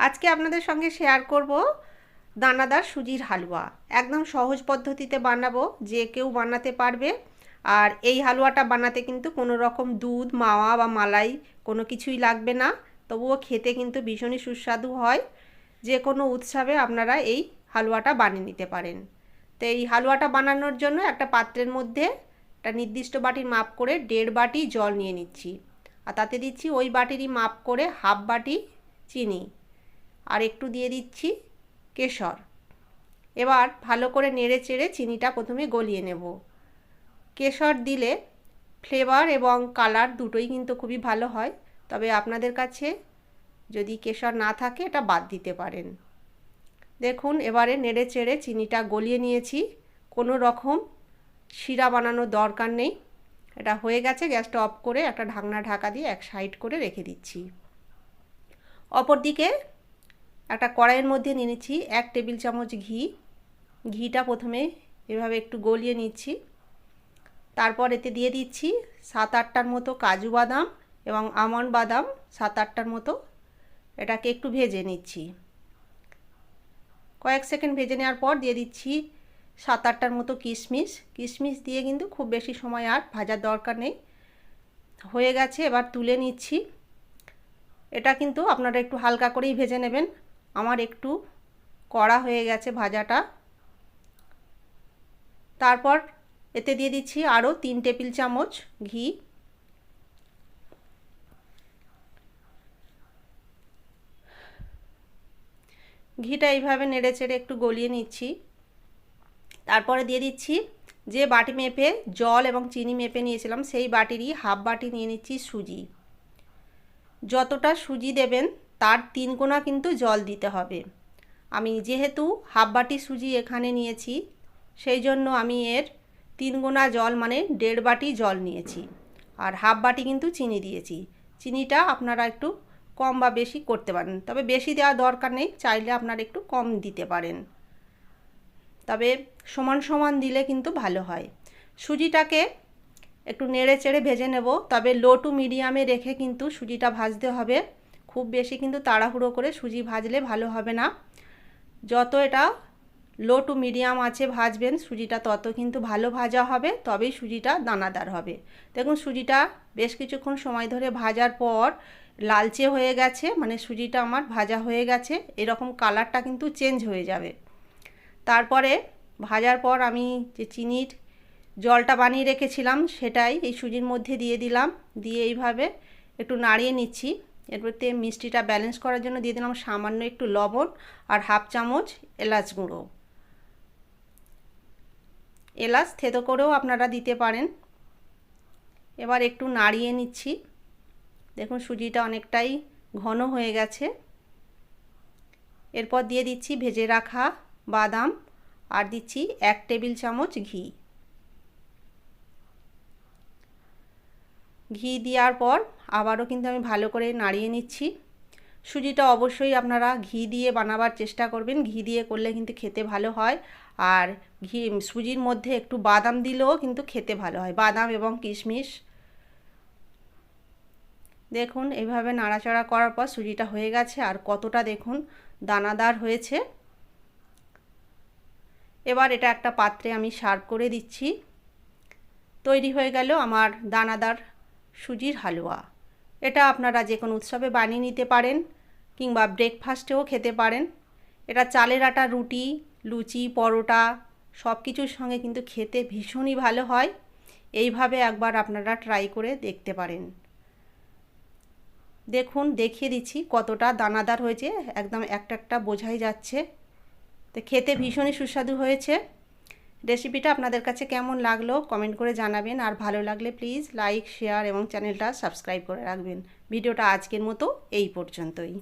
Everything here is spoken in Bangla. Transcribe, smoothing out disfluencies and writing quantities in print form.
আজকে আপনাদের সঙ্গে শেয়ার করব দানাদার সুজির হালুয়া। একদম সহজ পদ্ধতিতে বানাবো, যে কেউ বানাতে পারবে। আর এই হালুয়াটা বানাতে কিন্তু কোনো রকম দুধ, মাওয়া বা মালাই কোনো কিছুই লাগবে না। তবুও খেতে কিন্তু ভীষণই সুস্বাদু হয়। যে কোনো উৎসবে আপনারা এই হালুয়াটা বানিয়ে নিতে পারেন। তো এই হালুয়াটা বানানোর জন্য একটা পাত্রের মধ্যে একটা নির্দিষ্ট বাটির মাপ করে 1.5 বাটি জল নিয়ে নিচ্ছি। আর তাতে দিচ্ছি ওই বাটিরই মাপ করে হাফ বাটি চিনি, আর একটু দিয়ে দিচ্ছি কেশর। এবার ভালো করে নেড়ে চেড়ে চিনিটা প্রথমে গলিয়ে নেব। কেশর দিলে ফ্লেভার এবং কালার দুটোই কিন্তু খুবই ভালো হয়, তবে আপনাদের কাছে যদি কেশর না থাকে এটা বাদ দিতে পারেন। দেখুন এবারে নেড়ে চেড়ে চিনিটা গলিয়ে নিয়েছি, কোনো রকম শিরা বানানোর দরকার নেই। এটা হয়ে গেছে। গ্যাসটা অফ করে একটা ঢাকনা ঢাকা দিয়ে এক সাইড করে রেখে দিচ্ছি। অপরদিকে একটা কড়াইয়ের মধ্যে নিয়ে নিচ্ছি 1 টেবিল চামচ ঘি। ঘিটা প্রথমে এভাবে একটু গলিয়ে নিচ্ছি। তারপর এতে দিয়ে দিচ্ছি 7-8টার মতো কাজু বাদাম এবং আমন্ড বাদাম 7-8টার মতো। এটাকে একটু ভেজে নিচ্ছি। কয়েক সেকেন্ড ভেজে নেওয়ার পর দিয়ে দিচ্ছি 7-8টার মতো কিশমিশ। কিশমিশ দিয়ে কিন্তু খুব বেশি সময় আর ভাজার দরকার নেই। হয়ে গেছে, এবার তুলে নিচ্ছি। এটা কিন্তু আপনারা একটু হালকা করেই ভেজে নেবেন। আমার একটু কড়া হয়ে গেছে ভাজাটা। তারপর এতে দিয়ে দিচ্ছি আরও 3 টেবিল চামচ ঘি। ঘিটা এইভাবে নেড়ে চেড়ে একটু গলিয়ে নিচ্ছি। তারপরে দিয়ে দিচ্ছি যে বাটি মেপে জল এবং চিনি মেপে নিয়েছিলাম সেই বাটিরই হাফ বাটি নিয়ে নিচ্ছি সুজি। যতটা সুজি দেবেন তার 3 গুণা কিন্তু জল দিতে হবে। আমি যেহেতু হাফ বাটি সুজি এখানে নিয়েছি, সেই জন্য আমি এর 3 গুণা জল মানে 1.5 বাটি জল নিয়েছি। আর হাফ বাটি কিন্তু চিনি দিয়েছি। চিনিটা আপনারা একটু কম বা বেশি করতে পারেন, তবে বেশি দেওয়ার দরকার নেই, চাইলে আপনারা একটু কম দিতে পারেন। তবে সমান সমান দিলে কিন্তু ভালো হয়। সুজিটাকে একটু নেড়ে চেড়ে ভেজে নেব, তবে লো টু মিডিয়ামে রেখে কিন্তু সুজিটা ভাজতে হবে। খুব বেশি কিন্তু তাড়াহুড়ো করে সুজি ভাজলে ভালো হবে না। যত এটা লো টু মিডিয়াম আছে ভাজবেন সুজিটা, তত কিন্তু ভালো ভাজা হবে, তবেই সুজিটা দানাদার হবে। দেখুন সুজিটা বেশ কিছুক্ষণ সময় ধরে ভাজার পর লালচে হয়ে গেছে, মানে সুজিটা আমার ভাজা হয়ে গেছে। এরকম কালারটা কিন্তু চেঞ্জ হয়ে যাবে। তারপরে ভাজার পর আমি যে চিনির জলটা বানিয়ে রেখেছিলাম সেটাই এই সুজির মধ্যে দিয়ে দিলাম। দিয়ে এইভাবে একটু নাড়িয়ে নিচ্ছি। এরপরতে মিষ্টিটা ব্যালেন্স করার জন্য দিয়ে দিলাম সামান্য একটু লবণ আর হাফ চামচ এলাচ গুঁড়ো। এলাচ থেতো করেও আপনারা দিতে পারেন। এবার একটু নাড়িয়ে নিচ্ছি। দেখুন সুজিটা অনেকটাই ঘন হয়ে গেছে। এরপর দিয়ে দিচ্ছি ভেজে রাখা বাদাম আর দিচ্ছি 1 টেবিল চামচ ঘি। ঘি দেওয়ার পর আবারও কিন্তু আমি ভালো করে নাড়িয়ে নিচ্ছি। সুজিটা অবশ্যই আপনারা ঘি দিয়ে বানাবার চেষ্টা করবেন। ঘি দিয়ে করলে কিন্তু খেতে ভালো হয়। আর সুজির মধ্যে একটু বাদাম দিলেও কিন্তু খেতে ভালো হয়, বাদাম এবং কিশমিশ। দেখুন এইভাবে নাড়াচাড়া করার পর সুজিটা হয়ে গেছে, আর কতটা দেখুন দানাদার হয়েছে। এবার এটা একটা পাত্রে আমি সার্ভ করে দিচ্ছি। তৈরি হয়ে গেল আমার দানাদার সুজির হালুয়া। এটা আপনারা যে কোনো উৎসবে বানিয়ে নিতে পারেন, কিংবা ব্রেকফাস্টেও খেতে পারেন। এটা চালের আটা রুটি, লুচি, পরোটা সব কিছুর সঙ্গে কিন্তু খেতে ভীষণই ভালো হয়। এইভাবে একবার আপনারা ট্রাই করে দেখতে পারেন। দেখুন দেখিয়ে দিচ্ছি কতটা দানাদার হয়েছে, একদম একটা একটা বোঝাই যাচ্ছে। তো খেতে ভীষণই সুস্বাদু হয়েছে। রেসিপিটা আপনাদের কাছে কেমন লাগলো কমেন্ট করে জানাবেন, আর ভালো লাগলে প্লিজ লাইক, শেয়ার এবং চ্যানেলটা সাবস্ক্রাইব করে রাখবেন। ভিডিওটা আজকের মতো এই পর্যন্তই।